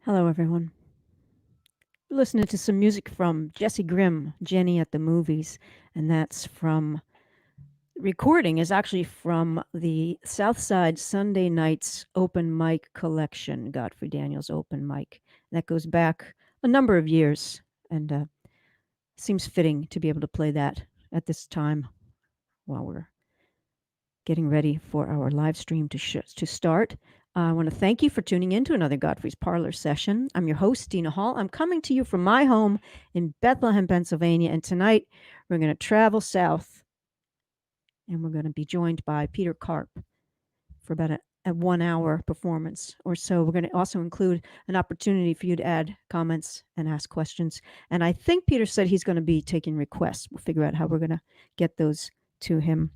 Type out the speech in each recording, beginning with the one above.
Hello, everyone. We're listening to some music from Jesse Grimm, Jenny at the Movies, and that's from recording is actually from the Southside Sunday Nights Open Mic Collection, Godfrey Daniels Open Mic. That goes back a number of years, and seems fitting to be able to play that at this time while we're getting ready for our live stream to start. I want to thank you for tuning in to another Godfrey's Parlor session. I'm your host, Dina Hall. I'm coming to you from my home in Bethlehem, Pennsylvania, and tonight we're going to travel south and we're going to be joined by Peter Karp for about a 1 hour performance or so. We're going to also include an opportunity for you to add comments and ask questions. And I think Peter said he's going to be taking requests. We'll figure out how we're going to get those to him.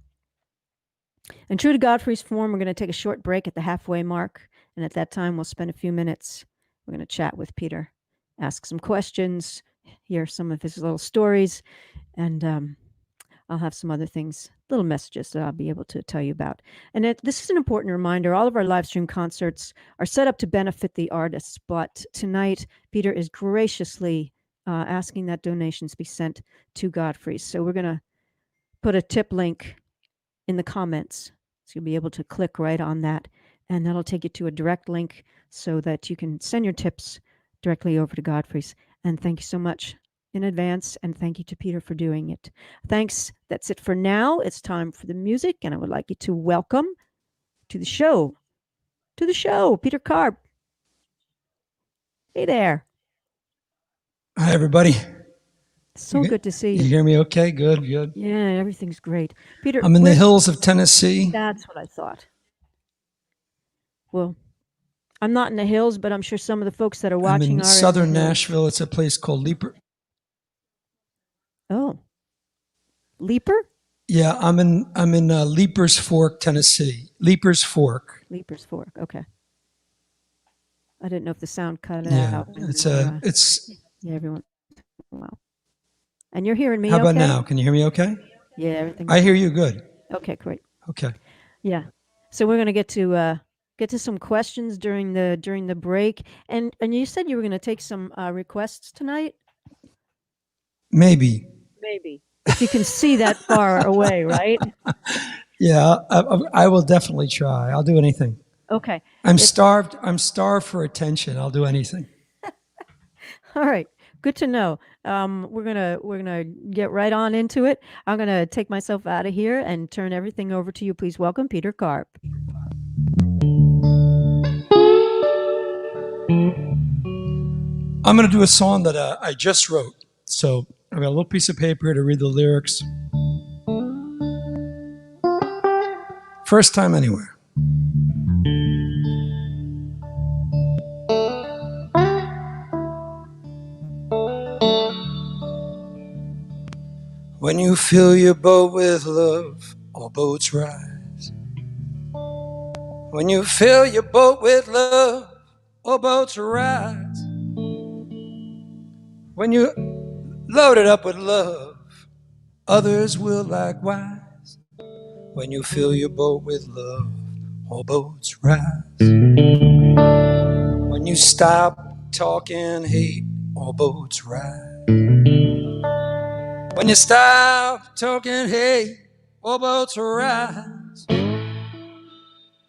And true to Godfrey's form, we're going to take a short break at the halfway mark. And at that time, we'll spend a few minutes. We're going to chat with Peter, ask some questions, hear some of his little stories, and I'll have some other things, little messages that I'll be able to tell you about. And this is an important reminder. All of our live stream concerts are set up to benefit the artists, but tonight, Peter is graciously asking that donations be sent to Godfrey's. So we're going to put a tip link in the comments. So you'll be able to click right on that, and that'll take you to a direct link so that you can send your tips directly over to Godfrey's. And thank you so much in advance, and thank you to Peter for doing it. Thanks. That's it for now. It's time for the music, and I would like you to welcome to the show, Peter Karp. Hey there. Hi, everybody. So good to see you. You hear me okay? Good. Yeah, everything's great. Peter, I'm in the hills of Tennessee. That's what I thought. Well, I'm not in the hills, but I'm sure some of the folks that are watching are in southern Nashville. It's a place called Leeper. Oh, Leeper? Yeah, I'm in Leapers Fork, Tennessee. Leapers Fork. Okay. I didn't know if the sound cut Yeah, out. it's yeah, everyone. Wow. And you're hearing me How about okay? now? Can you hear me okay? Yeah, everything. I hear you good. Okay, great. Okay. Yeah. So we're going to get to some questions during the break. And you said you were going to take some requests tonight? Maybe. If you can see that far away, right? Yeah, I will definitely try. I'll do anything. Okay. I'm starved for attention. I'll do anything. All right. Good to know. We're gonna get right on into it. I'm gonna take myself out of here and turn everything over to you. Please welcome Peter Karp. I'm going to do a song that I just wrote. So I've got a little piece of paper to read the lyrics. First time anywhere. When you fill your boat with love, all boats rise. When you fill your boat with love, all boats rise. When you load it up with love, others will likewise. When you fill your boat with love, all boats rise. When you stop talking hate, all boats rise. When you stop talking hate, all boats rise.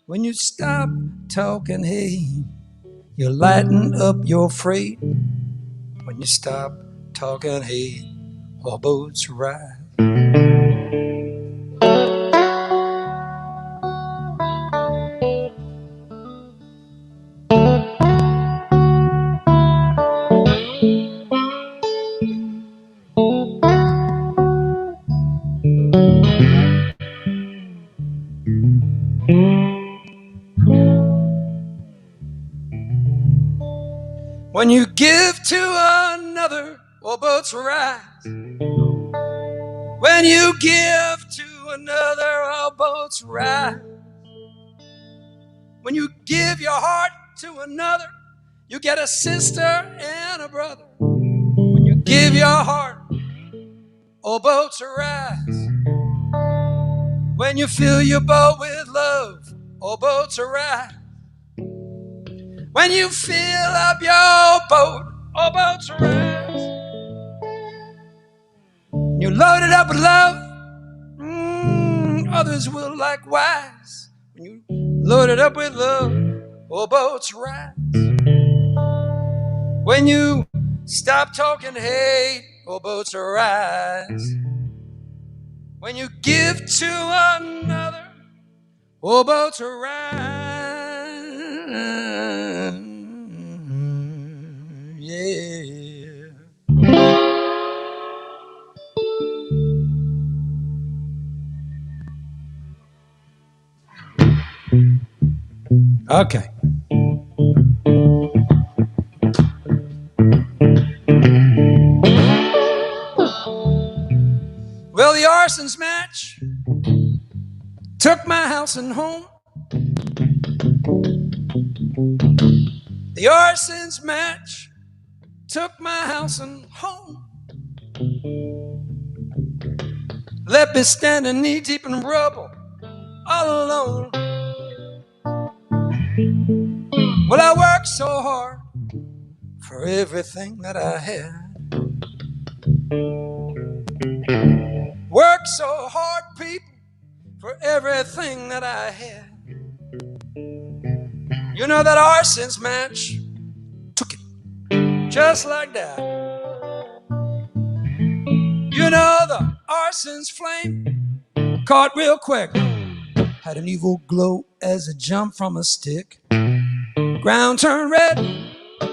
When you stop talking hate, you lighten up your freight. When you stop talking hate, all boats rise. When you give to another, all boats rise. When you give to another, all boats rise. When you give your heart to another, you get a sister and a brother. When you give your heart, all boats rise. When you fill your boat with love, all boats rise. When you fill up your boat, all boats rise. You load it up with love, others will likewise. When you load it up with love, all boats rise. When you stop talking hate, all boats rise. When you give to another, all boats rise. Yeah. Okay. Well, the arsons match took my house and home. The arsons match took my house and home. Left me standing knee deep in rubble, all alone. Well, I worked so hard for everything that I had. Worked so hard, people, for everything that I had. You know that arsons match took it just like that. You know the arsons flame caught real quick. Had an evil glow as it jumped from a stick. Ground turned red,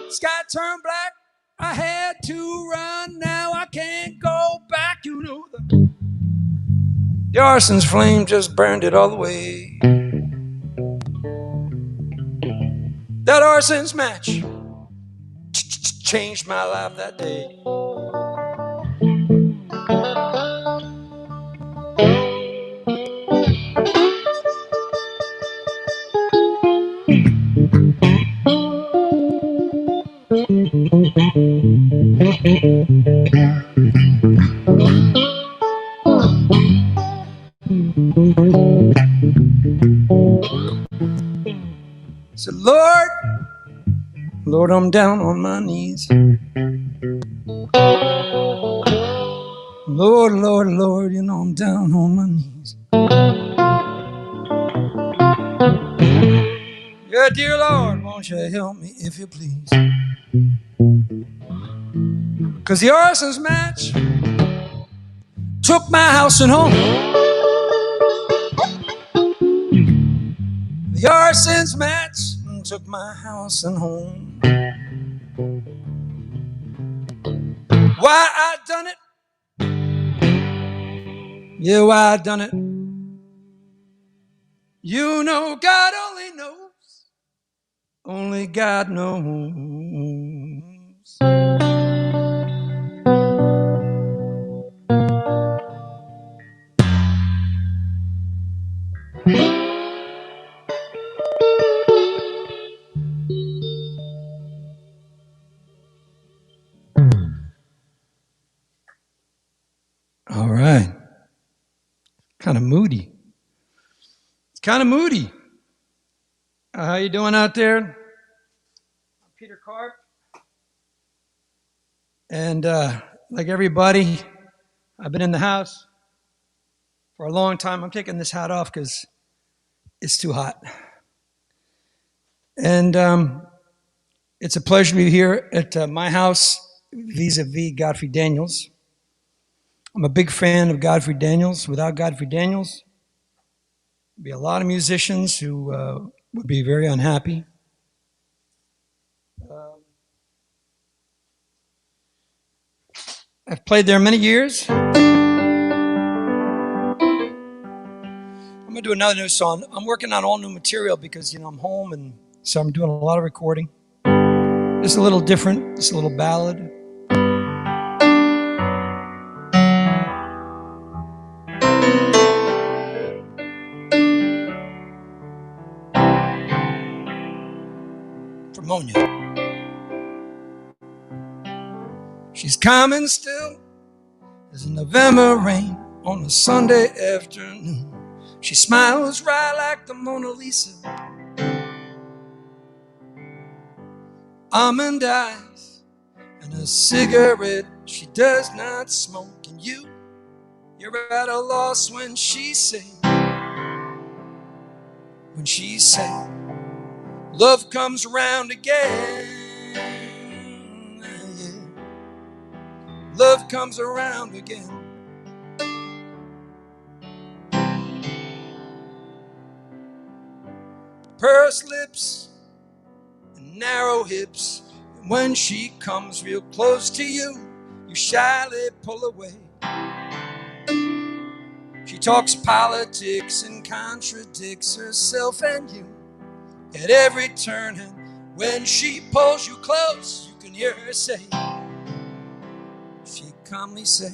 sky turned black. I had to run, now I can't go back. You know the arson's flame just burned it all away. That arson's match changed my life that day. So Lord, I'm down on my knees. Lord, you know I'm down on my knees. Yeah, dear Lord, won't you help me if you please? 'Cause the arson's match took my house and home. The arson's match took my house and home. Why I done it? Yeah, why I done it? You know God only knows. Only God knows. All right. Kind of moody. It's kind of moody. How you doing out there? I'm Peter Karp. And like everybody, I've been in the house for a long time. I'm taking this hat off because it's too hot. And it's a pleasure to be here at my house vis-a-vis Godfrey Daniels. I'm a big fan of Godfrey Daniels. Without Godfrey Daniels, there'd be a lot of musicians who would be very unhappy. I've played there many years. I'm going to do another new song. I'm working on all new material because, I'm home, and so I'm doing a lot of recording. It's a little different. It's a little ballad. For Monia. She's coming still as a November rain on a Sunday afternoon. She smiles right like the Mona Lisa. almond eyes, and a cigarette she does not smoke. And you're at a loss when she say, love comes around again. Yeah. Love comes around again. Pursed lips and narrow hips, and when she comes real close to you, you shyly pull away. She talks politics and contradicts herself and you at every turn, and when she pulls you close, you can hear her say, she calmly say,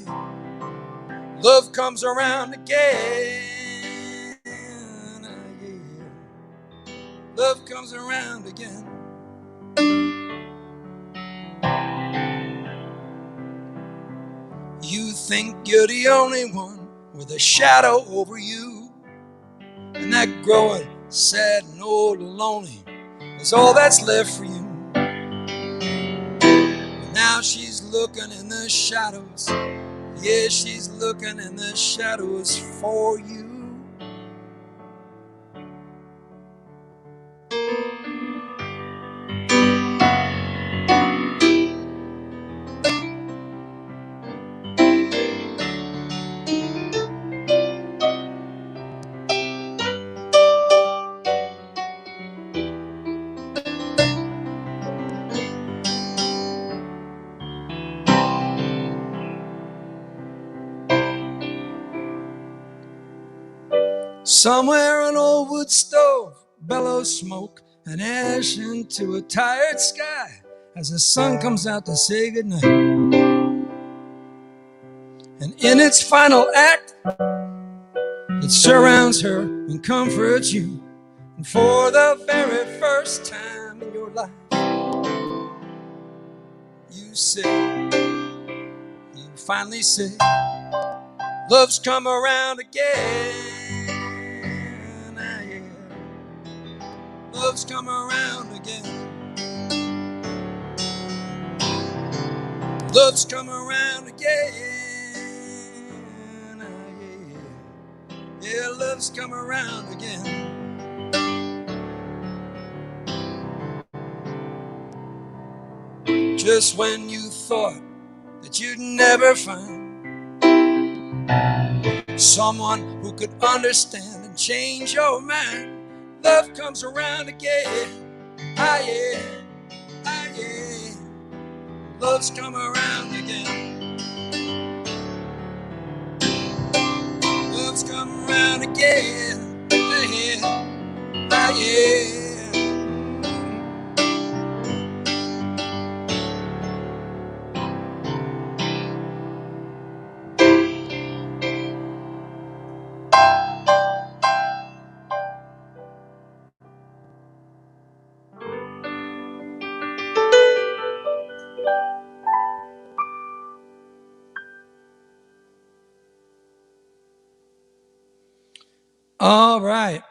love comes around again. Yeah. Love comes around again. You think you're the only one with a shadow over you, and that growing sad and old and lonely is all that's left for you. But now she's looking in the shadows. Yeah, she's looking in the shadows for you. Somewhere an old wood stove bellows smoke and ash into a tired sky as the sun comes out to say goodnight. And in its final act, it surrounds her and comforts you. And for the very first time in your life, you finally say, love's come around again. Yeah. Love's come around again. Love's come around again. Yeah, love's come around again. Just when you thought that you'd never find someone who could understand and change your mind, love comes around again. Ah yeah, ah yeah. Love's come around again. Love's come around again. Ah yeah, ah yeah. All right,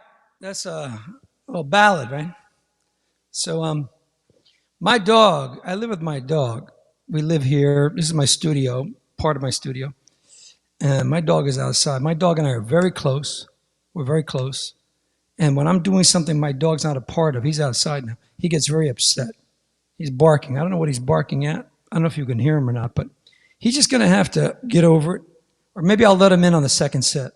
that's a little ballad, right? So, my dog, I live with my dog. We live here. This is my studio, part of my studio. And my dog is outside. My dog and I are very close. We're very close. And when I'm doing something my dog's not a part of, he's outside now. He gets very upset. He's barking. I don't know what he's barking at. I don't know if you can hear him or not, but he's just going to have to get over it. Or maybe I'll let him in on the second set.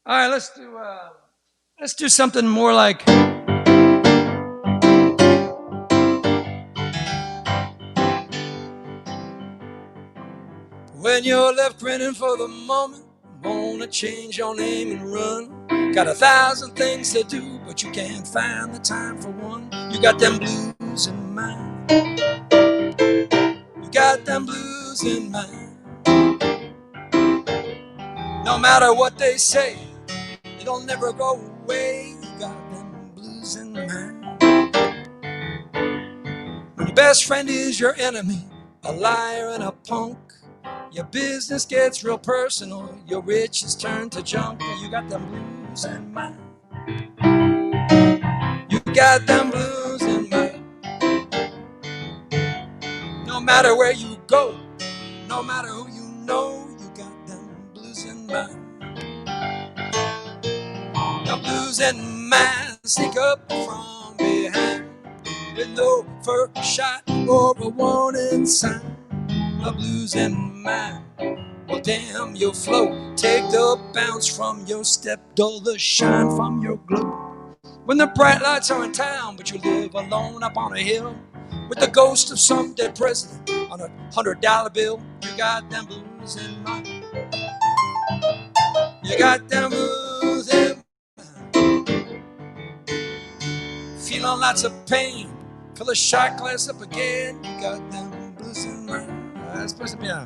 All right, let's do something more like. When you're left grinning for the moment, wanna change your name and run. Got 1,000 things to do, but you can't find the time for one. You got them blues in mind. You got them blues in mind. No matter what they say, it'll never go away. You got them blues in mind. When your best friend is your enemy, a liar and a punk, your business gets real personal, your riches turn to junk. You got them blues in mind. You got them blues in mind. matter where you go, no matter who you know, you got them blues in mind. The blues in mind sneak up from behind with no first shot or a warning sign. The blues in mind will dim your flow, take the bounce from your step, dull the shine from your glow. When the bright lights are in town, but you live alone up on a hill with the ghost of some dead president on $100 bill, you got them blues in mind. You got them blues in mind. Feeling lots of pain, fill a shot glass up again. You got them blues in mind. That's supposed to be on.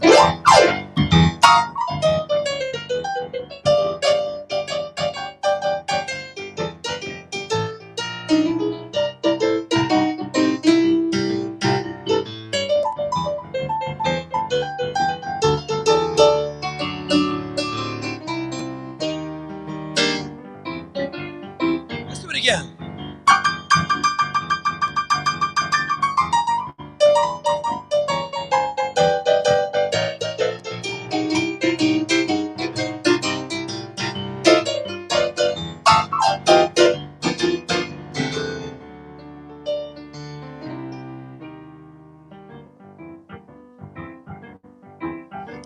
Let's do it again.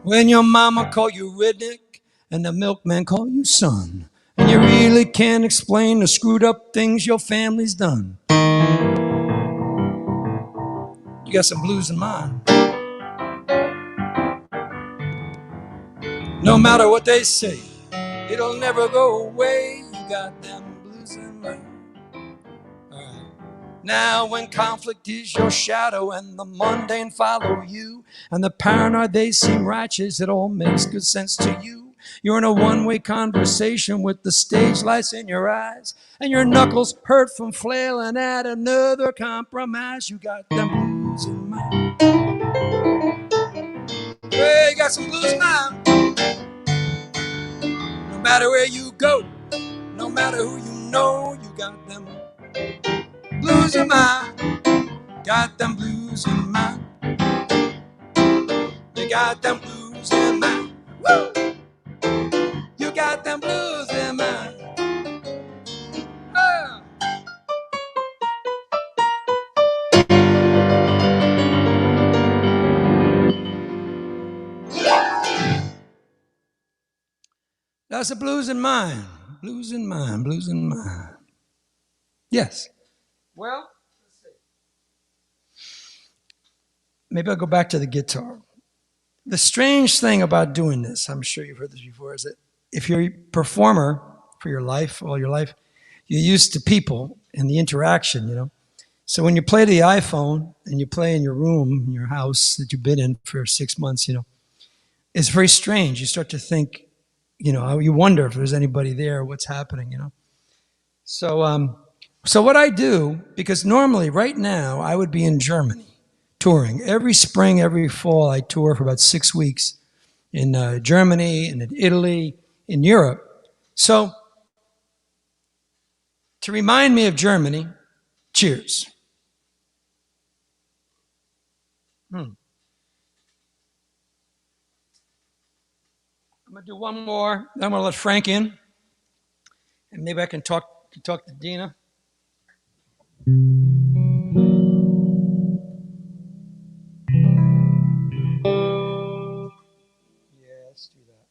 When your mama call you redneck and the milkman call you son, and you really can't explain the screwed up things your family's done, you got some blues in mind. No matter what they say, it'll never go away. You got them blues in mind. All right. Now when conflict is your shadow and the mundane follow you, and the paranoid they seem righteous, it all makes good sense to you. You're in a one-way conversation with the stage lights in your eyes, and your knuckles hurt from flailing at another compromise. You got them blues in mind. Hey, you got some blues in mind. No matter where you go, no matter who you know, you got them blues in mind. Got them blues in mind. You got them blues in mind. Woo! You got them blues in mind. Ah. That's the blues in mind. Blues in mind. Blues in mind. Yes. Well, let's see. Maybe I'll go back to the guitar. The strange thing about doing this, I'm sure you've heard this before, is that if you're a performer for your life, all your life, you're used to people and the interaction, you know. So when you play the iPhone and you play in your room, in your house that you've been in for 6 months, you know, it's very strange. You start to think, you know, you wonder if there's anybody there, what's happening, you know. So what I do, because normally right now I would be in Germany touring. Every spring, every fall, I tour for about 6 weeks in Germany and in Italy, in Europe. So to remind me of Germany, cheers. I'm going to do one more. Then I'm going to let Frank in. And maybe I can talk to Dina. Yeah, let's do that.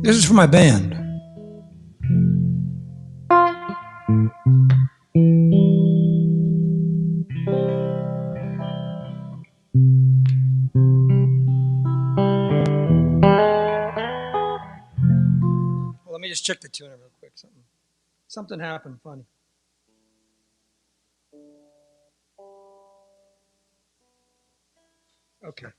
This is for my band. Well, let me just check the tuner real quick. Something happened funny. Okay.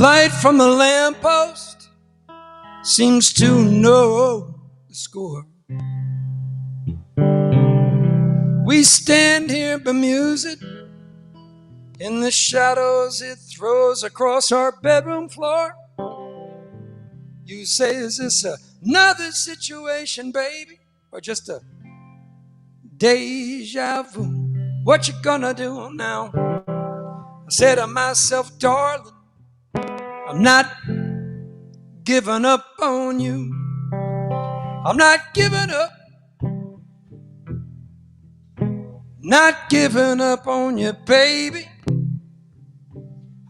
light from the lamppost seems to know the score. We stand here bemused in the shadows it throws across our bedroom floor. You say, is this another situation, baby, or just a deja vu? What you gonna do now? I said to myself, darling, I'm not giving up on you. I'm not giving up. Not giving up on you, baby.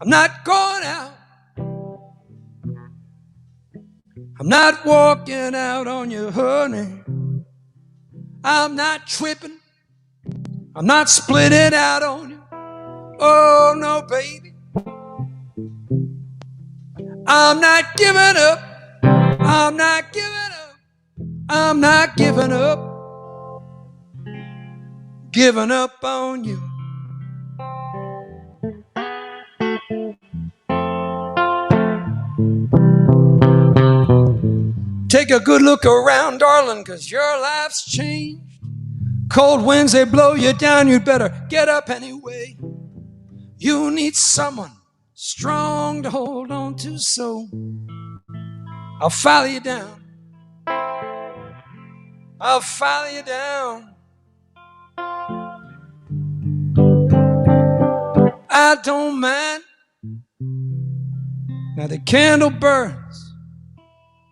I'm not going out. I'm not walking out on you, honey. I'm not tripping. I'm not splitting out on you. Oh, no, baby. I'm not giving up. I'm not giving up. I'm not giving up. Giving up on you. Take a good look around, darling, 'cause your life's changed. Cold winds, they blow you down. You'd better get up anyway. You need someone strong to hold on to, so I'll follow you down. I'll follow you down. I don't mind. Now the candle burns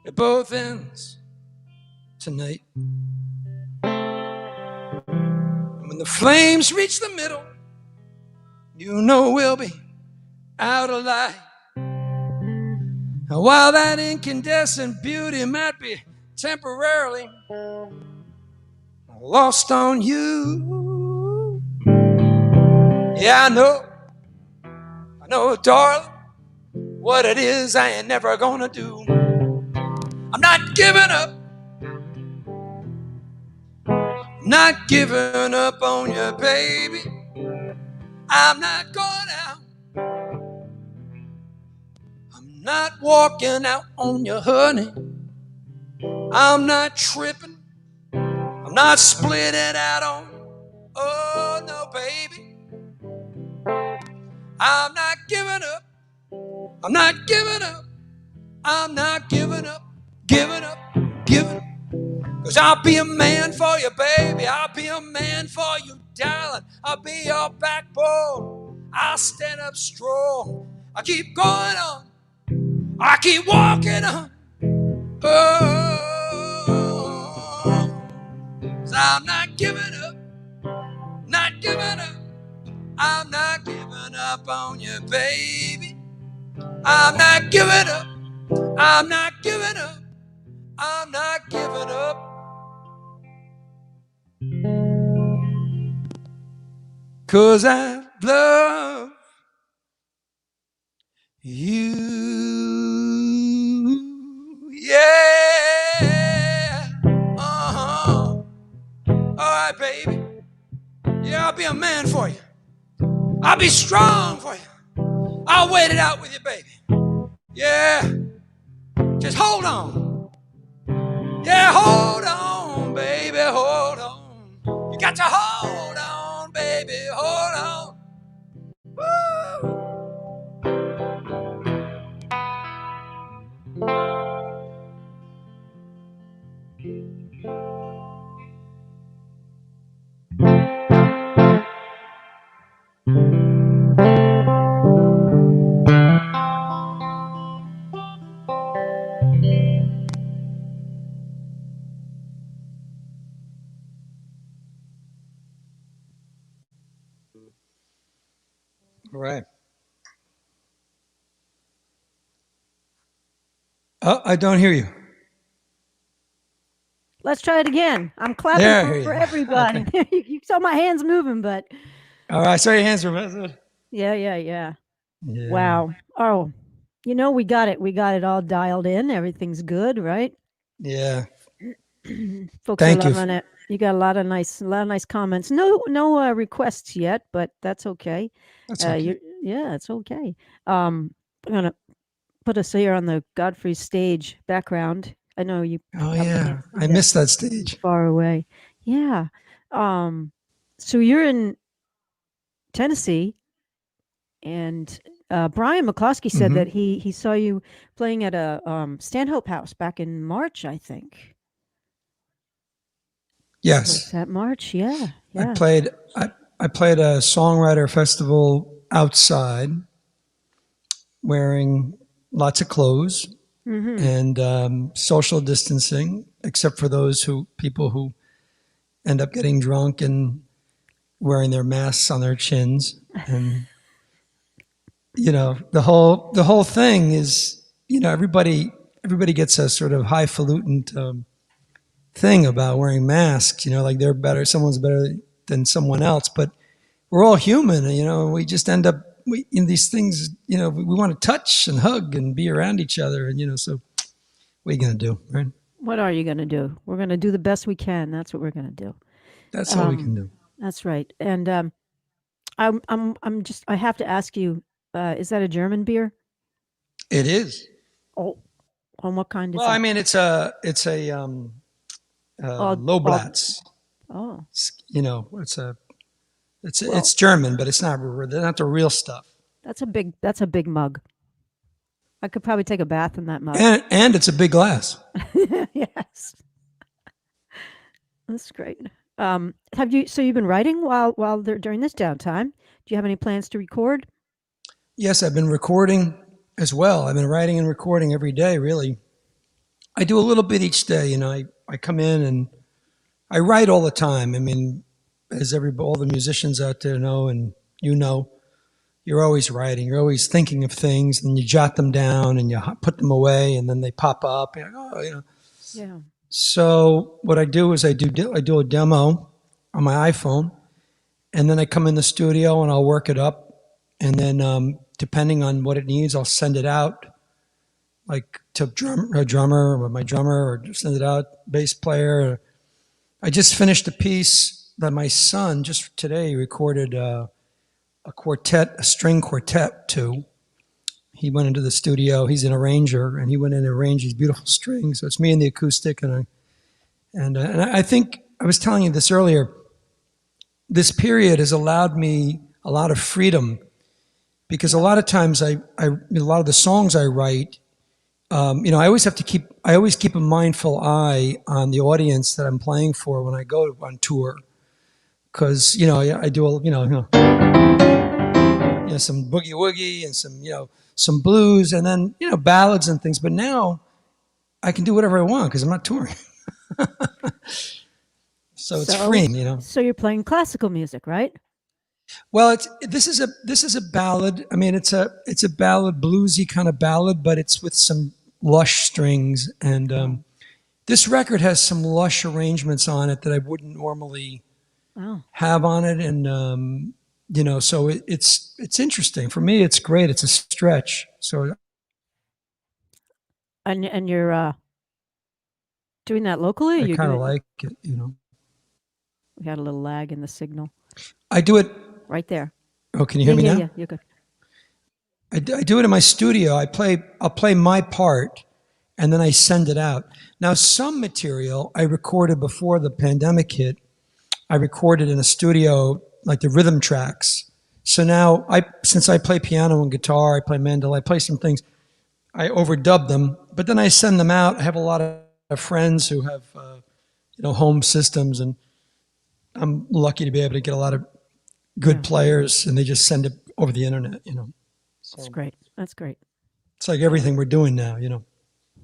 at both ends tonight. And when the flames reach the middle, you know we'll be out of light. Now while that incandescent beauty might be temporarily lost on you, yeah, I know, darling, what it is I ain't never gonna do. I'm not giving up. Not giving up on you, baby. I'm not going out. I'm not walking out on you, honey. I'm not tripping. I'm not splitting out on you. Oh, no, baby. I'm not giving up. I'm not giving up. I'm not giving up. Giving up. Giving up. 'Cause I'll be a man for you, baby. I'll be a man for you, darling. I'll be your backbone. I'll stand up strong. I keep going on. I keep walking on. Oh, 'cause I'm not giving up. Not giving up. I'm not giving up on you, baby. I'm not giving up. I'm not giving up. I'm not giving up. 'Cause I love you. Yeah. Uh-huh. All right, baby. Yeah, I'll be a man for you. I'll be strong for you. I'll wait it out with you, baby. Yeah. Just hold on. Yeah, hold on, baby. Hold on. You got to hold on, baby. Hold on. Woo. Right. Oh, I don't hear you. Let's try it again. I'm clapping for everybody. Okay. You saw my hands moving, but. All right, I saw your hands were moving. Yeah. Wow. Oh, we got it. We got it all dialed in. Everything's good, right? Yeah. Folks are loving it. You got a lot of nice comments. No requests yet, but that's okay. That's okay. Yeah, it's okay. I'm gonna put us here on the Godfrey stage background. I know you Oh probably can't yeah, see I that missed that stage. far away. Yeah. Um, so you're in Tennessee, and Brian McCloskey said Hmm. that he saw you playing at a Stanhope House back in March, I think. Was Yes, that March? Yeah, I yeah. played. I played a songwriter festival outside, wearing lots of clothes Mm-hmm. and social distancing, except for those people who end up getting drunk and wearing their masks on their chins. And the whole thing is, everybody gets a sort of highfalutin thing about wearing masks. Like they're better, someone's better than someone else, but we're all human. We just end up in these things. We want to touch and hug and be around each other, and so what are you gonna do, right? What are you going to do? We're going to do the best we can. That's what we're going to do. That's all we Um, can do. that's right. And I have to ask you, is that a German beer? It is. Oh, and what kind is Well, I it? mean, it's a All, low all, Blatz. oh, It's well, German, but it's not. They're not the real stuff. that's a big mug. I could probably take a bath in that mug. And it's a big glass. Yes, that's great. So you've been writing during this downtime? Do you have any plans to record? Yes, I've been recording as well. I've been writing and recording every day. Really, I do a little bit each day. I come in and I write all the time. I mean, as all the musicians out there know, and you're always writing. You're always thinking of things, and you jot them down, and you put them away, and then they pop up. And Yeah. So what I do is I do a demo on my iPhone, and then I come in the studio and I'll work it up, and then depending on what it needs, I'll send it out, like to a drummer or my drummer, or just send it out bass player. I just finished a piece that my son just today recorded a string quartet to. He went into the studio. He's an arranger, and he went in and arranged these beautiful strings. So it's me and the acoustic, and I think I was telling you this earlier. This period has allowed me a lot of freedom because a Yeah. lot of times a lot of the songs I write, I always keep a mindful eye on the audience that I'm playing for when I go on tour, because I do some boogie woogie and some blues, and then ballads and things. But now I can do whatever I want because I'm not touring, so it's So, freeing. so you're playing classical music, right? Well, this is a ballad. I mean, it's a ballad, bluesy kind of ballad, but it's with some lush strings. And Oh, this record has some lush arrangements on it that I wouldn't normally wow. have on it. And so it's interesting for me. It's great. It's a stretch. So And you're doing that locally? Or I you're kind of doing. like it. We had a little lag in the signal. I do it. Right there. Oh, can you Yeah, hear me yeah, now? yeah. You're good. I do it in my studio. I'll play my part, and then I send it out. Now, some material I recorded before the pandemic hit. I recorded in a studio, like the rhythm tracks. So now, since I play piano and guitar, I play mandolin, I play some things. I overdub them, but then I send them out. I have a lot of friends who have home systems, and I'm lucky to be able to get a lot of good Yeah, players, and they just send it over the internet. that's So great. That's great. it's like everything we're doing now.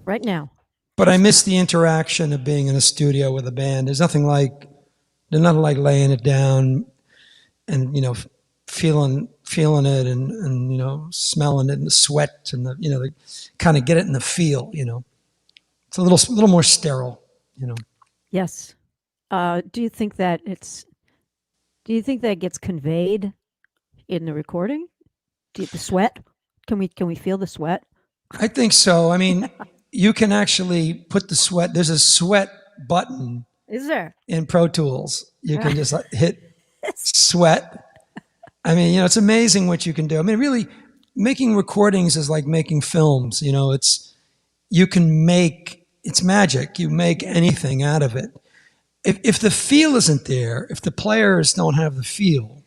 Right now, But I just miss now. the interaction of being in a studio with a band. There's nothing like laying it down and feeling it and smelling it and the sweat and the kind of get it in the feel. It's a little more sterile. Yes. Do you think that it's? Do you think that gets conveyed in the recording? The sweat? Can we feel the sweat? I think so. I mean, you can actually put the sweat. There's a sweat button Is there? in Pro Tools. You can just hit sweat. I mean, it's amazing what you can do. I mean, really, making recordings is like making films. It's magic. You make anything out of it. If the feel isn't there, if the players don't have the feel,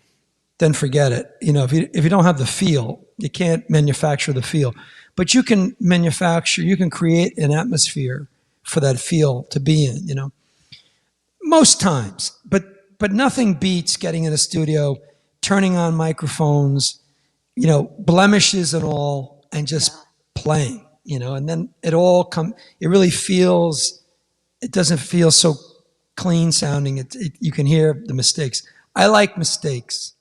then forget it. If you don't have the feel, you can't manufacture the feel. But you can create an atmosphere for that feel to be in. Most times, but nothing beats getting in a studio, turning on microphones, blemishes and all, and just playing. And then it really feels. It doesn't feel so clean sounding. You can hear the mistakes. I like mistakes.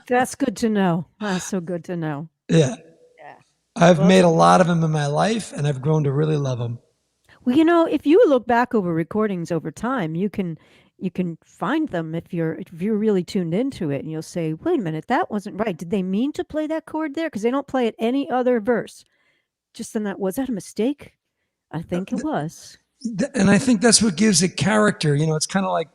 That's good to know. That's so good to know. Yeah. Yeah. I've Well, made a lot of them in my life, and I've grown to really love them. well, if you look back over recordings over time, you can find them if you're really tuned into it, and you'll say, "Wait a minute, that wasn't right. Did they mean to play that chord there? Because they don't play it any other verse. Just in that, was that a mistake? I think it was." And I think that's what gives it character. It's kind of like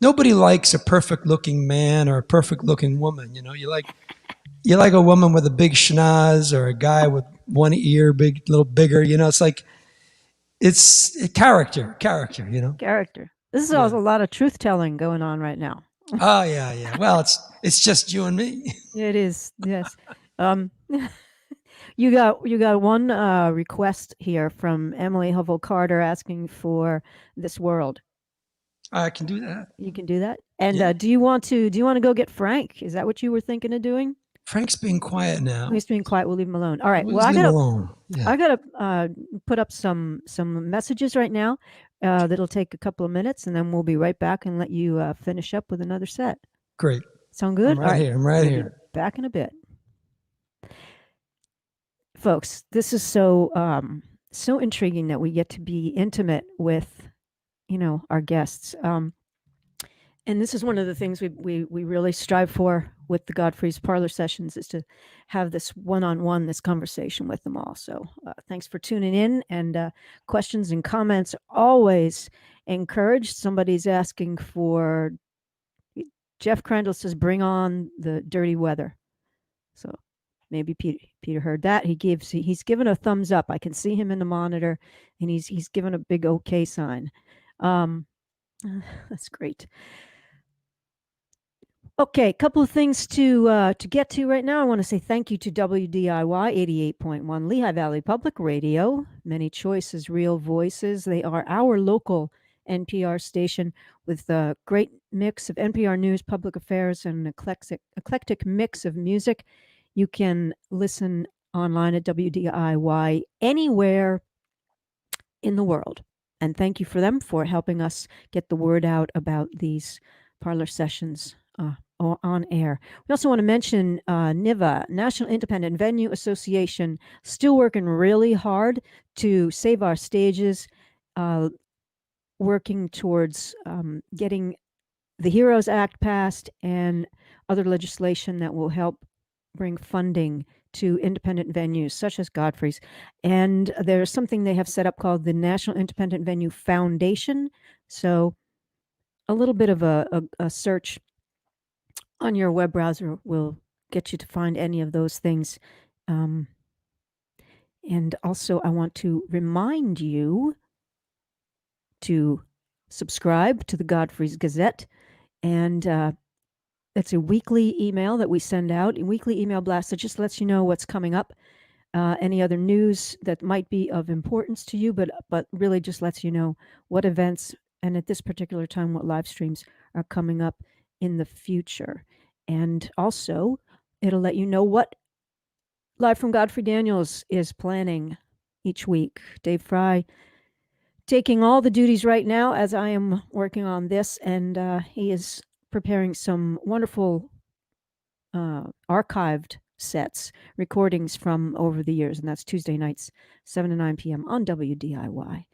nobody likes a perfect looking man or a perfect looking woman. You like a woman with a big schnoz or a guy with one ear little bigger. It's like it's a character. Character. This is Yeah. also a lot of truth telling going on right now. Oh yeah, yeah. Well, it's just you and me. It is, yes. Um, you got one request here from Emily Hovell Carter asking for This World. I can do that. You can do that. And Yeah. do you want to go get Frank? Is that what you were thinking of doing? Frank's being quiet now. He's being quiet. We'll leave him alone. All right. We'll Well, just I leave him gotta alone. Yeah. I gotta put up some messages right now. That'll take a couple of minutes, and then we'll be right back and let you finish up with another set. Great. Sound good? I'm right here. I'm right We'll be here. back in a bit. Folks, this is so intriguing that we get to be intimate with our guests. And this is one of the things we really strive for with the Godfrey's Parlor sessions, is to have this one-on-one, this conversation with them all. So thanks for tuning in, and questions and comments always encouraged. Somebody's asking for, Jeff Crandall says, bring on the dirty weather. So maybe Peter heard that. He's given a thumbs up. I can see him in the monitor, and he's given a big okay sign. That's great. Okay, a couple of things to get to right now. I want to say thank you to WDIY 88.1 Lehigh Valley Public Radio. Many choices, real voices. They are our local NPR station with a great mix of NPR news, public affairs, and an eclectic mix of music. You can listen online at WDIY anywhere in the world. And thank you for them for helping us get the word out about these parlor sessions on air. We also want to mention NIVA, National Independent Venue Association, still working really hard to save our stages, working towards getting the HEROES Act passed and other legislation that will help bring funding to independent venues such as Godfrey's. And there's something they have set up called the National Independent Venue Foundation. So a little bit of a search on your web browser will get you to find any of those things. And also, I want to remind you to subscribe to the Godfrey's Gazette. And it's a weekly email that we send out, a weekly email blast that just lets you know what's coming up, any other news that might be of importance to you, but really just lets you know what events, and at this particular time, what live streams are coming up in the future. And also, it'll let you know what Live from Godfrey Daniels is planning each week. Dave Fry taking all the duties right now as I am working on this, and he is preparing some wonderful archived sets, recordings from over the years, and that's Tuesday nights, 7 to 9 p.m. on WDIY.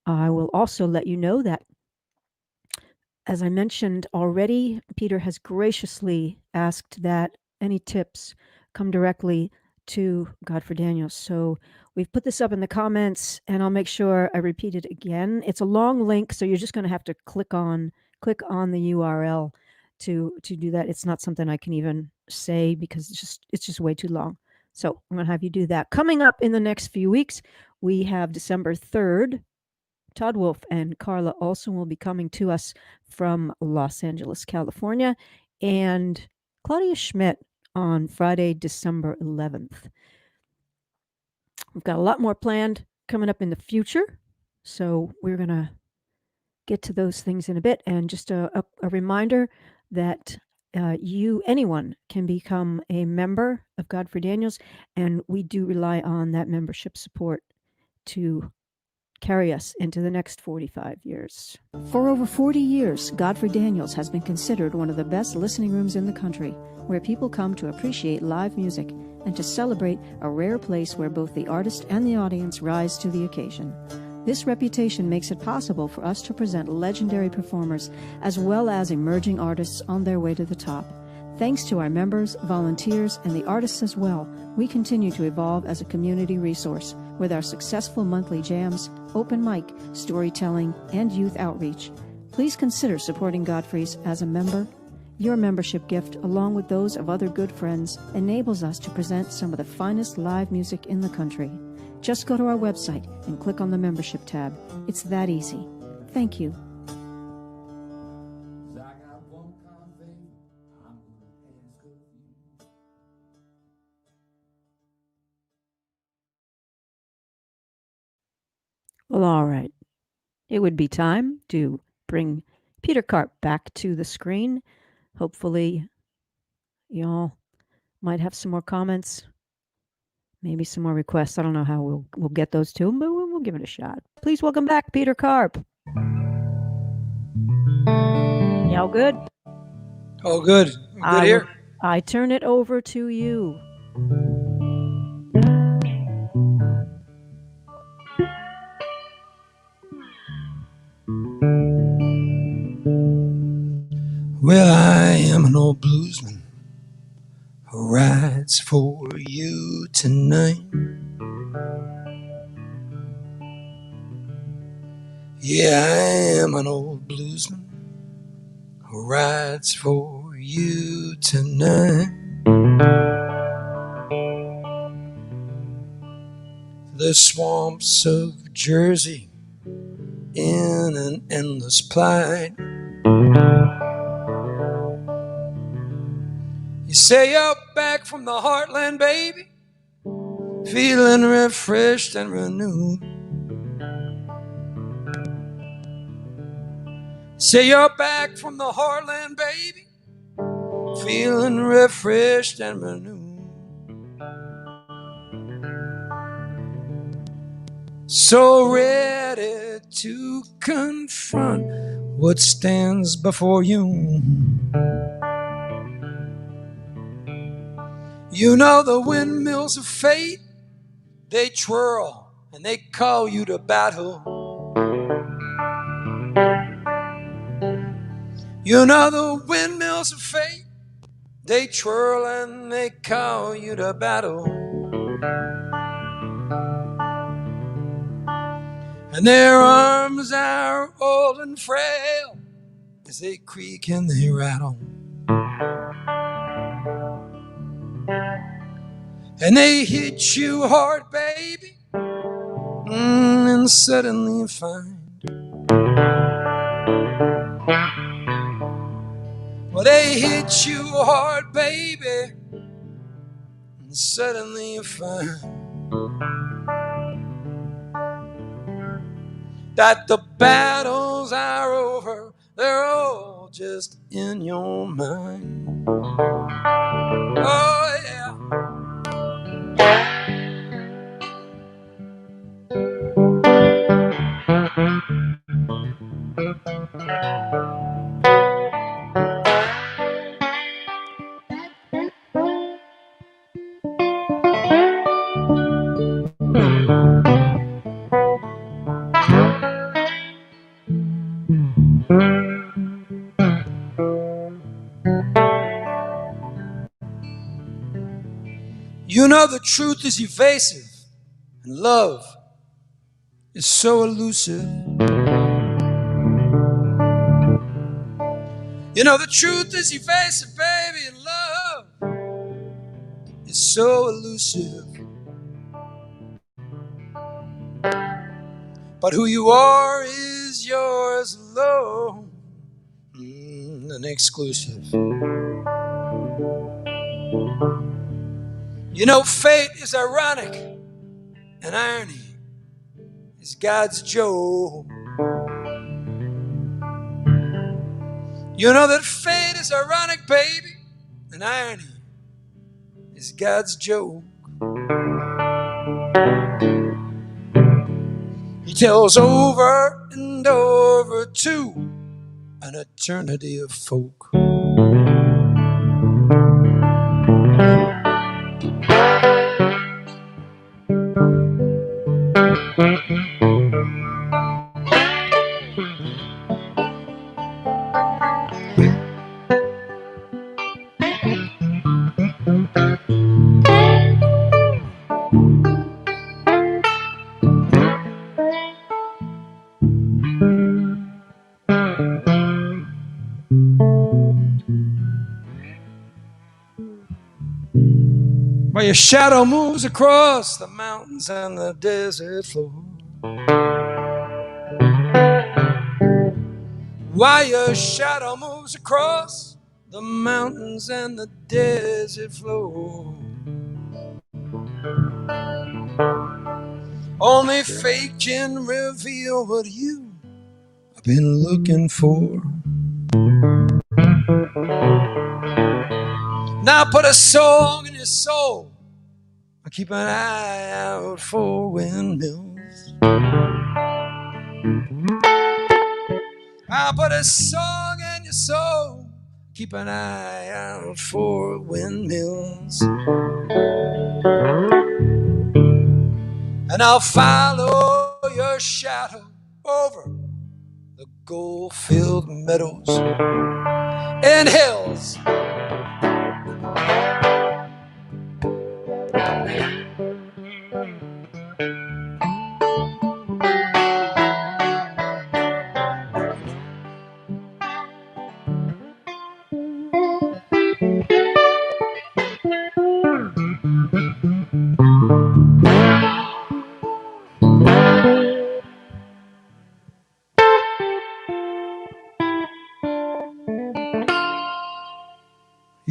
I will also let you know that, as I mentioned already, Peter has graciously asked that any tips come directly to Godfrey Daniels. So we've put this up in the comments, and I'll make sure I repeat it again. It's a long link, so you're just going to have to click on the URL to do that. It's not something I can even say because it's just way too long. So I'm going to have you do that. Coming up in the next few weeks, we have December 3rd. Todd Wolf and Carla Olson will be coming to us from Los Angeles, California, and Claudia Schmidt on Friday, December 11th. We've got a lot more planned coming up in the future, so we're going to get to those things in a bit. And just a reminder that anyone can become a member of Godfrey Daniels, and we do rely on that membership support to carry us into the next 45 years. For over 40 years, Godfrey Daniels has been considered one of the best listening rooms in the country, where people come to appreciate live music and to celebrate a rare place where both the artist and the audience rise to the occasion. This reputation makes it possible for us to present legendary performers as well as emerging artists on their way to the top. Thanks to our members, volunteers, and the artists as well, we continue to evolve as a community resource with our successful monthly jams, open mic, storytelling, and youth outreach. Please consider supporting Godfrey's as a member. Your membership gift, along with those of other good friends, enables us to present some of the finest live music in the country. Just go to our website and click on the membership tab. It's that easy. Thank you. Well, all right. It would be time to bring Peter Karp back to the screen. Hopefully, y'all might have some more comments, maybe some more requests. I don't know how we'll get those to him, but we'll give it a shot. Please welcome back Peter Karp. Y'all good? Oh, good. Good here. I turn it over to you. Well, I am an old bluesman who writes for you tonight. Yeah, I am an old bluesman who writes for you tonight. The swamps of Jersey in an endless plight. You say you're back from the heartland, baby, feeling refreshed and renewed. Say you're back from the heartland, baby, feeling refreshed and renewed. So ready to confront what stands before you. You know the windmills of fate, they twirl and they call you to battle. You know the windmills of fate, they twirl and they call you to battle. And their arms are old and frail as they creak and they rattle. And they hit you hard, baby, and suddenly you find, well, they hit you hard, baby, and suddenly you find that the battles are over. They're all just in your mind. Oh, yeah. You know the truth is evasive, and love is so elusive. You know the truth is evasive, baby, and love is so elusive. But who you are is yours alone, an exclusive. You know, fate is ironic, and irony is God's joke. You know that fate is ironic, baby, and irony is God's joke. He tells over and over to an eternity of folk. While your shadow moves across the mountains and the desert floor. While your shadow moves across the mountains and the desert floor. Only fate can reveal what you have been looking for. Now put a song in your soul. Keep an eye out for windmills. I'll put a song in your soul. Keep an eye out for windmills. And I'll follow your shadow over the gold-filled meadows and hills.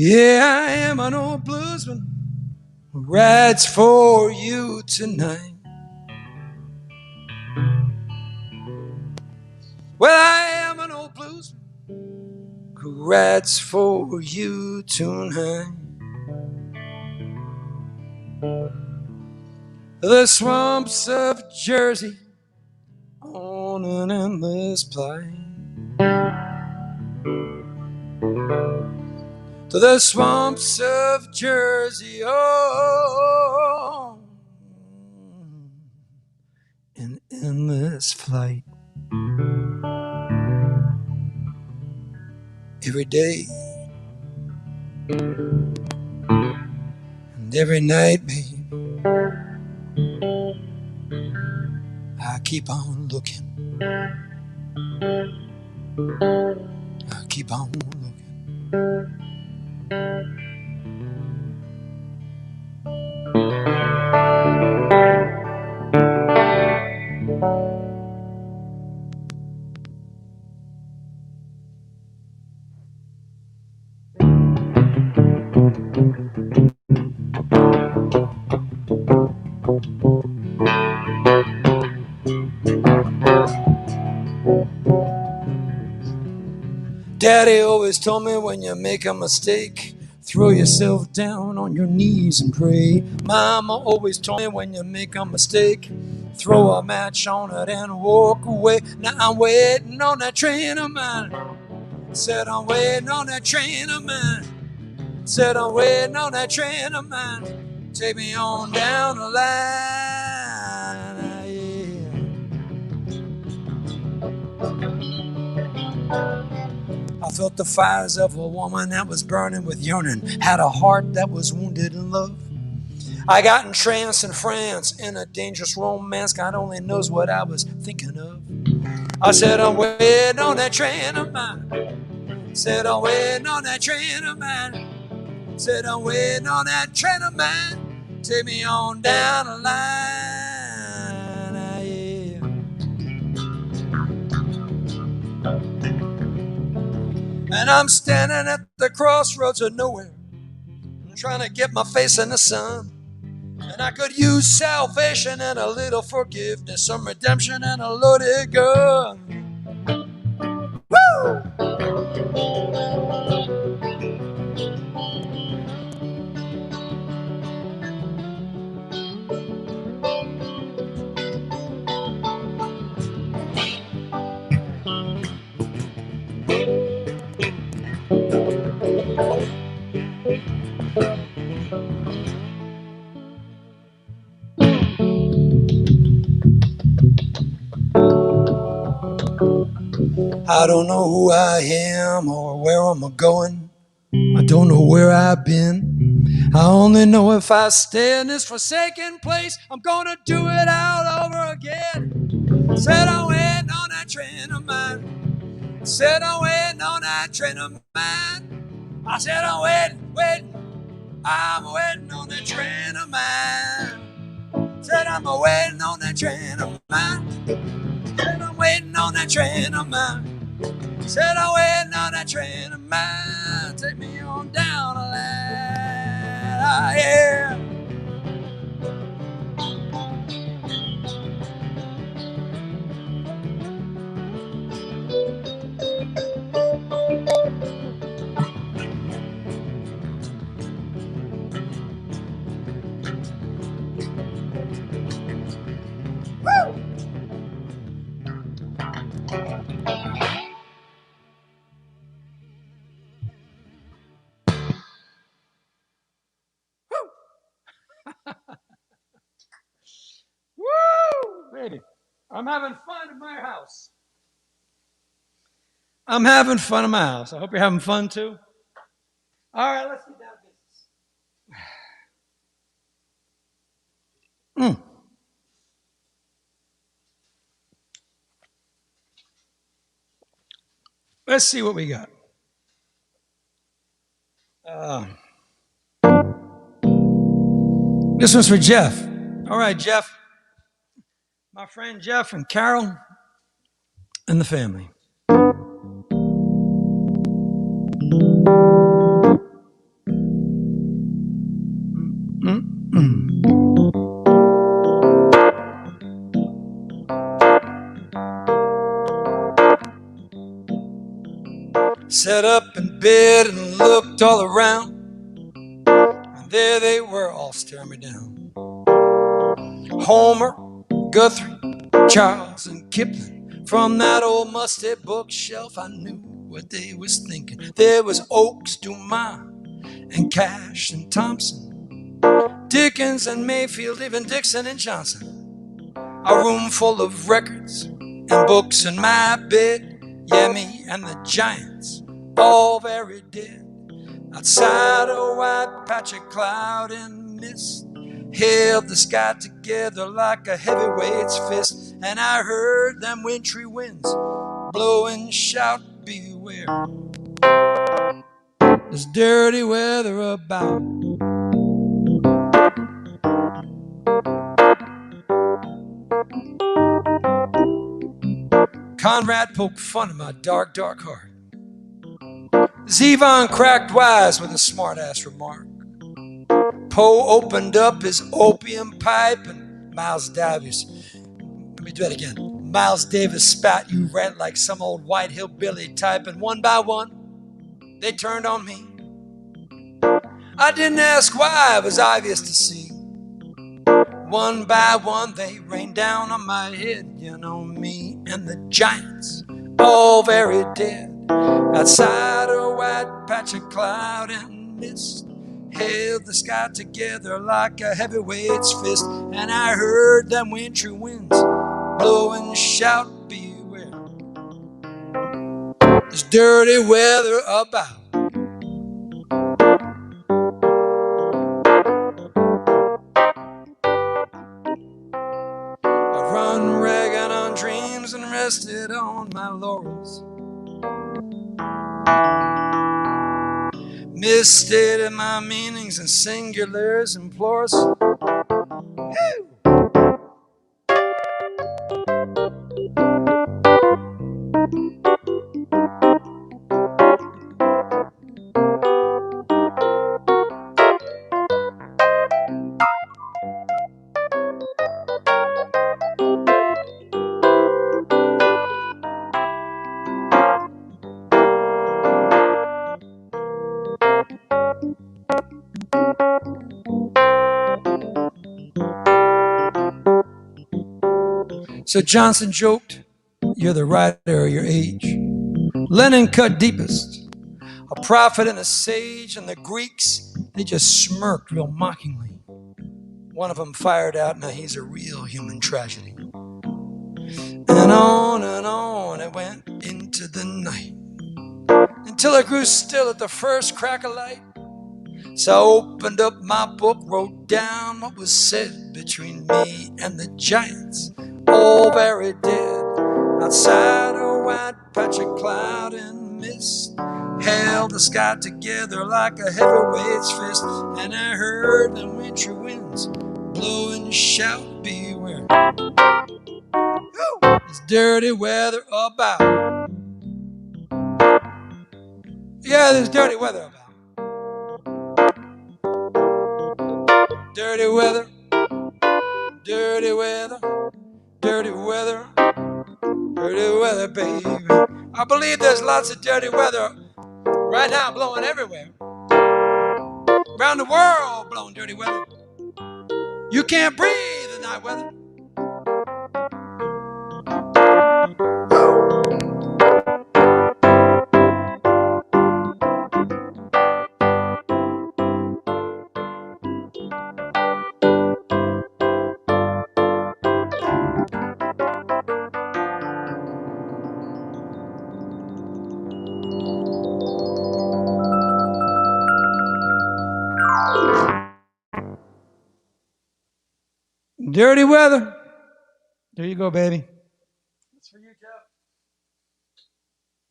Yeah, I am an old bluesman who rides for you tonight. Well, I am an old bluesman who rides for you tonight. The swamps of Jersey on an endless plain. To the swamps of Jersey, oh, an endless flight. Every day and every night, babe, I keep on looking. I keep on looking. Daddy always told me when you make a mistake, throw yourself down on your knees and pray. Mama always told me when you make a mistake, throw a match on it and walk away. Now I'm waiting on that train of mine. Said I'm waiting on that train of mine. Said I'm waiting on that train of mine. Take me on down the line. I felt the fires of a woman that was burning with yearning, had a heart that was wounded in love. I got entranced in France in a dangerous romance. God only knows what I was thinking of. I said I'm waiting on that train of mine. Said I'm waiting on that train of mine. Said I'm waiting on that train of mine. Take me on down the line. Ah, yeah. And I'm standing at the crossroads of nowhere. I'm trying to get my face in the sun. And I could use salvation and a little forgiveness, some redemption and a loaded gun. Woo! I don't know who I am or where I'm going. I don't know where I've been. I only know if I stay in this forsaken place, I'm gonna do it all over again. Said I'm waiting on that train of mine. Said I'm waiting on that train of mine. I said I'm waiting. I'm waiting on that train of mine. Said I'm waiting on that train of mine. Said I'm waiting on that train of mine. Said I'm waiting on that train of mine. Take me on down the line. Ah, yeah. Woo, baby. I'm having fun in my house. I'm having fun in my house. I hope you're having fun too. All right, let's get down to business. Let's see what we got. This one's for Jeff. All right, Jeff. My friend Jeff and Carol and the family. Sat up in bed and looked all around, and there they were all staring me down. Homer, Guthrie, Charles, and Kipling. From that old musty bookshelf, I knew what they was thinking. There was Oakes, Dumas, and Cash and Thompson, Dickens and Mayfield, even Dixon and Johnson. A room full of records and books in my bed. Yeah, me and the giants, all very dead. Outside a white patch of cloud and mist held the sky together like a heavyweight's fist. And I heard them wintry winds blow and shout, beware, there's dirty weather about. Conrad poked fun at my dark, dark heart. Zevon cracked wise with a smart-ass remark. Poe opened up his opium pipe, and Miles Davis, let me do that again. Miles Davis spat, you rat, like some old white hillbilly type, and one by one, they turned on me. I didn't ask why, it was obvious to see. One by one, they rained down on my head, you know, me and the giants, all very dead. Outside a white patch of cloud and mist held the sky together like a heavyweight's fist. And I heard them wintry winds blow and shout, beware, there's dirty weather about. I run ragged on dreams and rested on my laurels. misstated my meanings in singulars and plurals. So Johnson joked, "You're the writer of your age." Lenin cut deepest, a prophet and a sage, and the Greeks, they just smirked real mockingly. One of them fired out, "Now he's a real human tragedy." And on it went into the night, until I grew still at the first crack of light. So I opened up my book, wrote down what was said between me and the giants, all very dead. Outside a white patch of cloud and mist held the sky together like a heavyweight's fist, and I heard the wintry winds blow and shout, "Beware, there's dirty weather about." Yeah, there's dirty weather about. Dirty weather, dirty weather, dirty weather, dirty weather, baby. I believe there's lots of dirty weather right now blowing everywhere. Around the world blowing dirty weather. You can't breathe in night weather. Dirty weather. There you go, baby. That's for you, Jeff.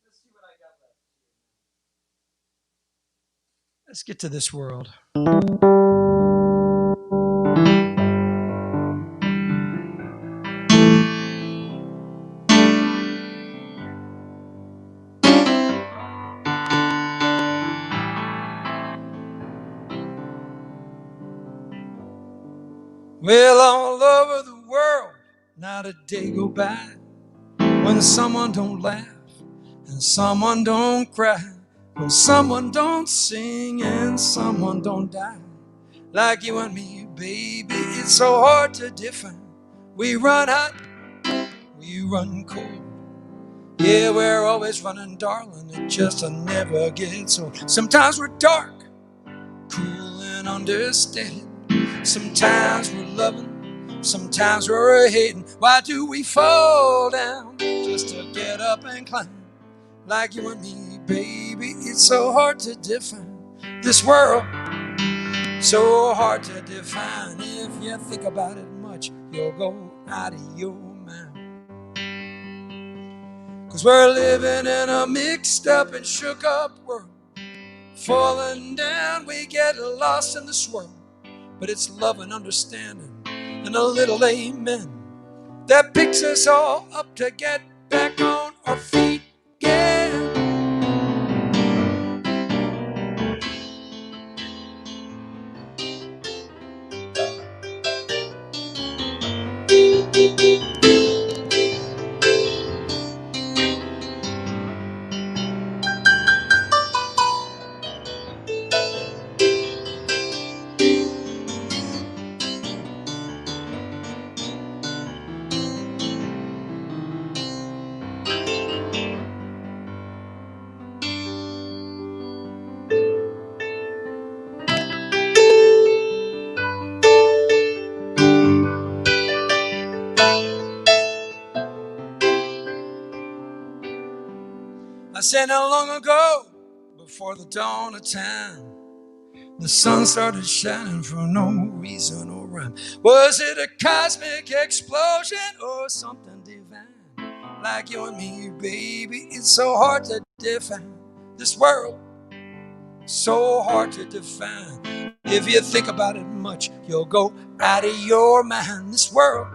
Let's see what I got left. Let's get to this world. Well, all over the world, not a day go by when someone don't laugh and someone don't cry, when someone don't sing and someone don't die. Like you and me, baby, it's so hard to define. We run hot, we run cold. Yeah, we're always running, darling, it just never gets old. Sometimes we're dark, cool and understated. Sometimes we're loving, sometimes we're hating. Why do we fall down just to get up and climb? Like you and me, baby, it's so hard to define. This world, so hard to define. If you think about it much, you'll go out of your mind. 'Cause we're living in a mixed up and shook up world. Falling down, we get lost in the swirl. But it's love and understanding and a little amen that picks us all up to get back on our feet again. I said not long ago, before the dawn of time, the sun started shining for no reason or rhyme. Was it a cosmic explosion or something divine? Like you and me, baby, it's so hard to define. This world, so hard to define. If you think about it much, you'll go out of your mind. This world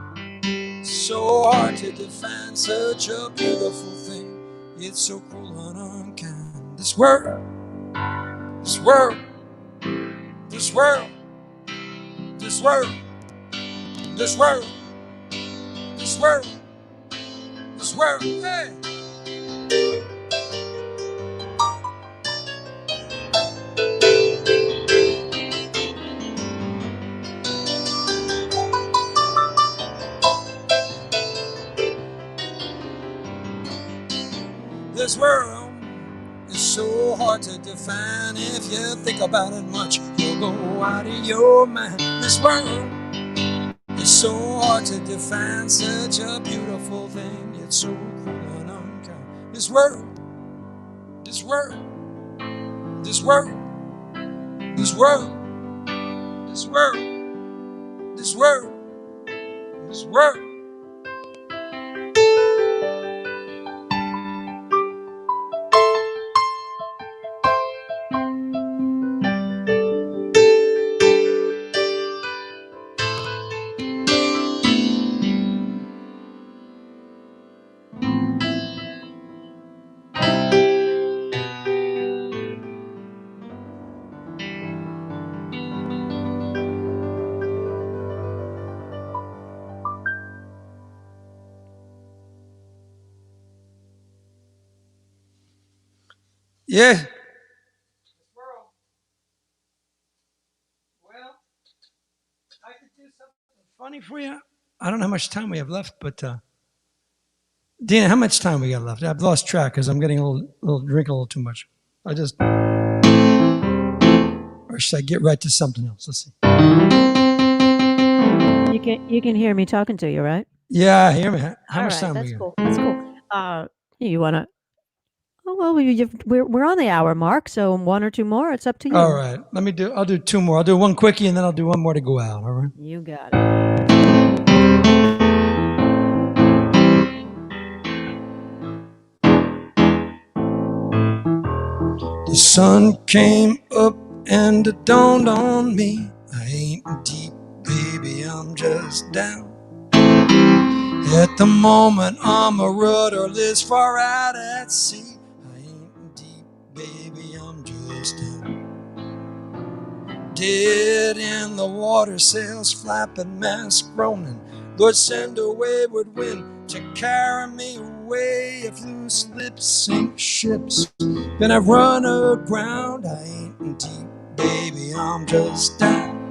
is so hard to define, such a beautiful thing. It's so cruel and unkind. This world, this world, this world, this world, this world, this world, this world, hey! This world is so hard to define. If you think about it much, you'll go out of your mind. This world is so hard to define, such a beautiful thing, yet so cruel and unkind. This world, this world, this world, this world, this world, this world, this world. Yeah. Well, I could do something funny for you. I don't know how much time we have left, but Dina, how much time we got left? I've lost track because I'm getting a little drink a little too much. Or should I get right to something else? Let's see. You can hear me talking to you, right? Yeah, hear me. How All much right, time that's we got? cool. That's cool. You wanna? Oh well, we're on the hour mark, so one or two more. It's up to you. All right, I'll do two more. I'll do one quickie and then I'll do one more to go out. All right. You got it. The sun came up and it dawned on me. I ain't deep, baby, I'm just down. At the moment, I'm a rudderless far out at sea. I ain't deep, baby, I'm just down. Dead in the water, sails flapping, masts groaning. Lord, send a wayward wind to carry me away. If loose lips sink ships, then I've run aground. I ain't deep, baby, I'm just down.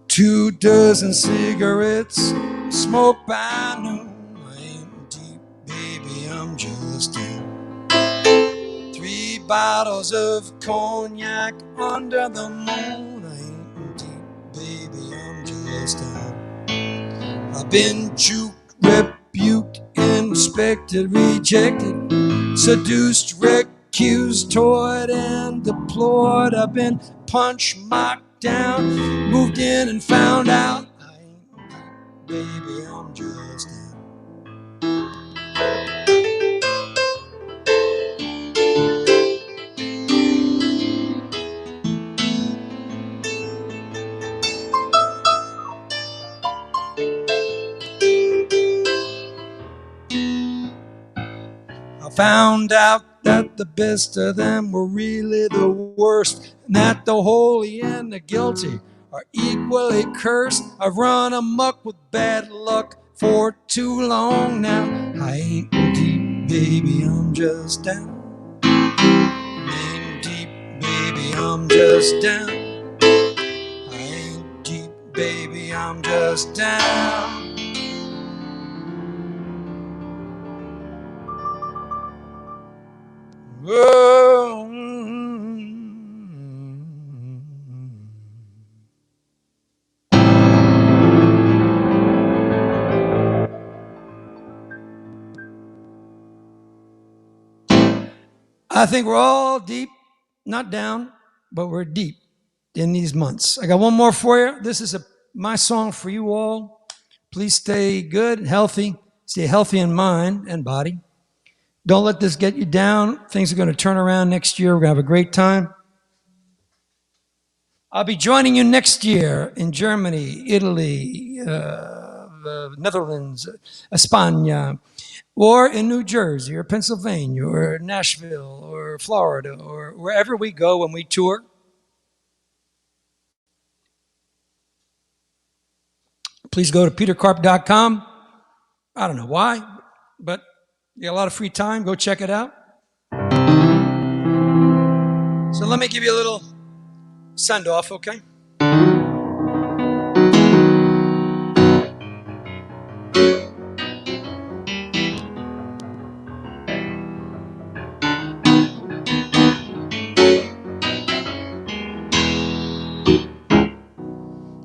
2 dozen cigarettes smoked by noon. I ain't deep, baby, I'm just down. 3 bottles of cognac under the moon. I ain't deep, baby, I'm just down. I've been juked, rebuked, inspected, rejected, seduced, recused, toyed, and deplored. I've been punched, mocked down, moved in and found out. I ain't deep, baby, I'm just down. I found out that the best of them were really the worst, and that the holy and the guilty are equally cursed. I've run amok with bad luck for too long now. I ain't deep, baby, I'm just down. Ain't deep, baby, I'm just down. I ain't deep, baby, I'm just down. Whoa. I think we're all deep, not down, but we're deep in these months. I got one more for you. This is my song for you all. Please stay good, healthy, stay healthy in mind and body. Don't let this get you down. Things are going to turn around next year. We're going to have a great time. I'll be joining you next year in Germany, Italy, the Netherlands, España, or in New Jersey, or Pennsylvania, or Nashville, or Florida, or wherever we go when we tour. Please go to peterkarp.com. I don't know why, but you got a lot of free time. Go check it out. So let me give you a little send-off, okay?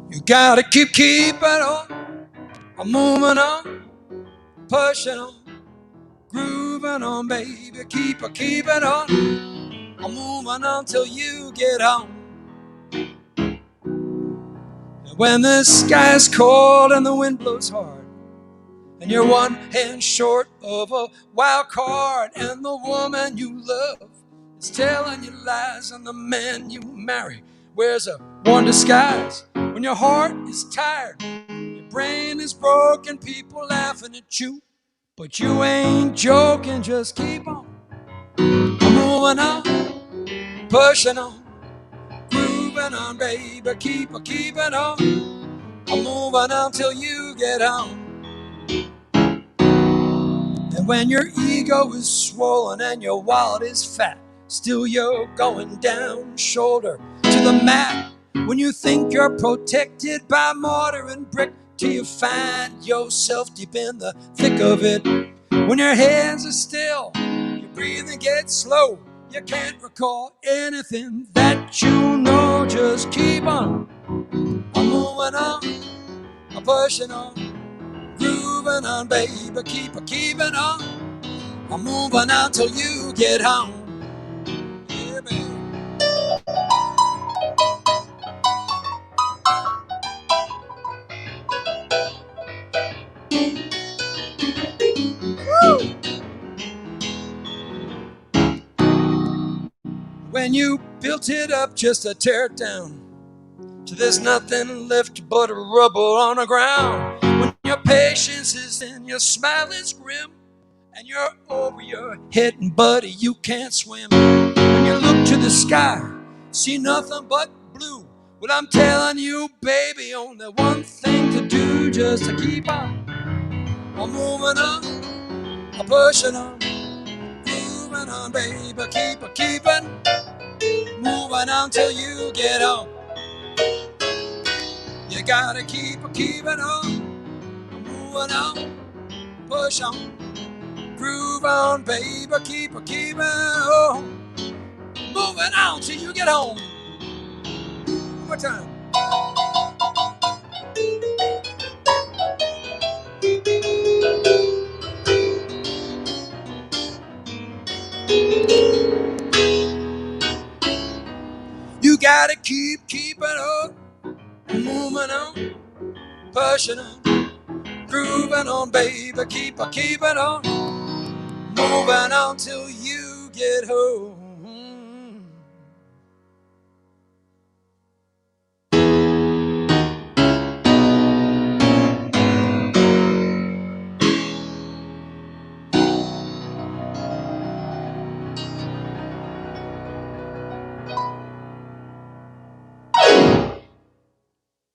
You gotta keep it on. I'm moving on, pushing on, grooving on, baby. Keep it on. I'm moving on till you get home. And when the sky's cold and the wind blows hard, and you're one hand short of a wild card, and the woman you love is telling you lies, and the man you marry wears a worn disguise. When your heart is tired, your brain is broken, people laughing at you, but you ain't joking. Just keep on moving on, pushing on, grooving on, baby. Keep it on. I'm moving on till you get home. And when your ego is swollen and your wallet is fat, still you're going down shoulder to the mat. When you think you're protected by mortar and brick, till you find yourself deep in the thick of it. When your hands are still, your breathing gets slow, you can't recall anything that you know. Just keep on. I'm moving on, I'm pushing on, grooving on, baby. Keep it on. I'm moving on till you get home. Yeah, baby. When you built it up just to tear it down, till there's nothing left but rubble on the ground. When your patience is thin, your smile is grim, and you're over your head and buddy, you can't swim. When you look to the sky, see nothing but blue. Well, I'm telling you, baby, only one thing to do, just to keep on. I'm moving on, I'm pushing on, moving on, baby. Keep it, moving on till you get home. You gotta keep it on, moving on, push on, groove on, baby. Keep it on, moving on till you get home. One more time. You gotta keep it up, moving on, pushing on, grooving on, baby. Keep it on, moving on till you get home.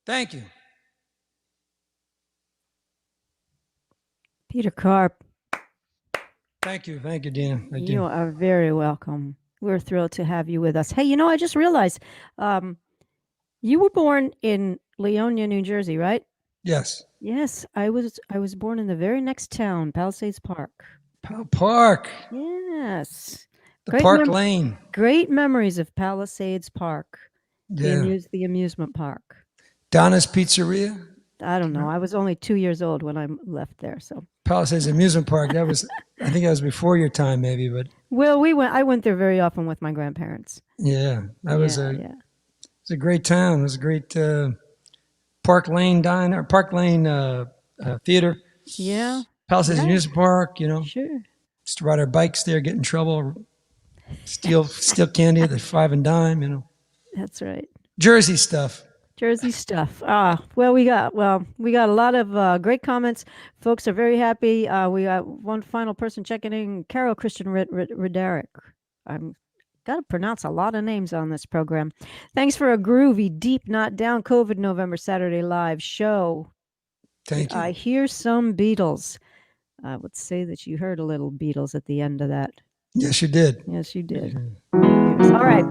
Thank you. Peter Karp, Thank you, Dina. I you do. are very welcome. We're thrilled to have you with us. Hey, you know, I just realized you were born in Leonia, New Jersey, right? Yes. Yes, I was born in the very next town, Palisades Park. Park, Yes. the Great Park Lane. great memories of Palisades Park, Yeah. the amusement park. Donna's Pizzeria, I don't know. I was only 2 years old when I left there, so. Palisades Amusement Park. That was, I think that was before your time, maybe, but Well, I went there very often with my grandparents. yeah, that was Yeah, a yeah. it's a great town. It was a great Park Lane diner, Park Lane theater, Yeah. Palisades Yeah, Amusement Park. You know, sure. Used to ride our bikes there, get in trouble, steal candy at the 5 and dime, you know. That's right. Jersey stuff. Jersey stuff. Well, we got a lot of great comments. Folks are very happy. We got one final person checking in, Carol Christian Rederick. I'm got to pronounce a lot of names on this program. Thanks for a groovy, deep, not down COVID November Saturday live show. Thank you. I hear some Beatles. I would say that you heard a little Beatles at the end of that. Yes, you did. Yes, you did. Yes. All right.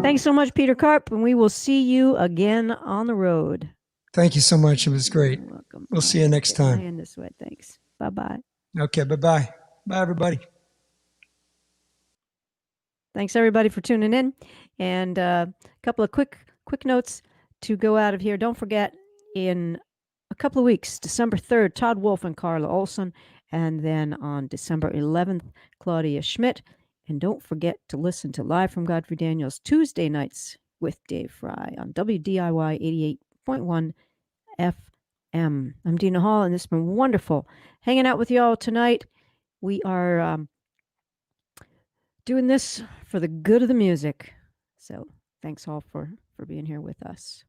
Thanks so much, Peter Karp, and we will see you again on the road. Thank you so much. It was great. You're welcome. We'll see you next time. My hand this way. Thanks. Bye-bye. Okay, bye-bye. Bye, everybody. Thanks, everybody, for tuning in. And a couple of quick notes to go out of here. Don't forget, in a couple of weeks, December 3rd, Todd Wolf and Carla Olson. And then on December 11th, Claudia Schmidt. And don't forget to listen to Live from Godfrey Daniels Tuesday nights with Dave Fry on WDIY 88.1 FM. I'm Dina Hall, and it's been wonderful hanging out with you all tonight. We are doing this for the good of the music. So thanks all for being here with us.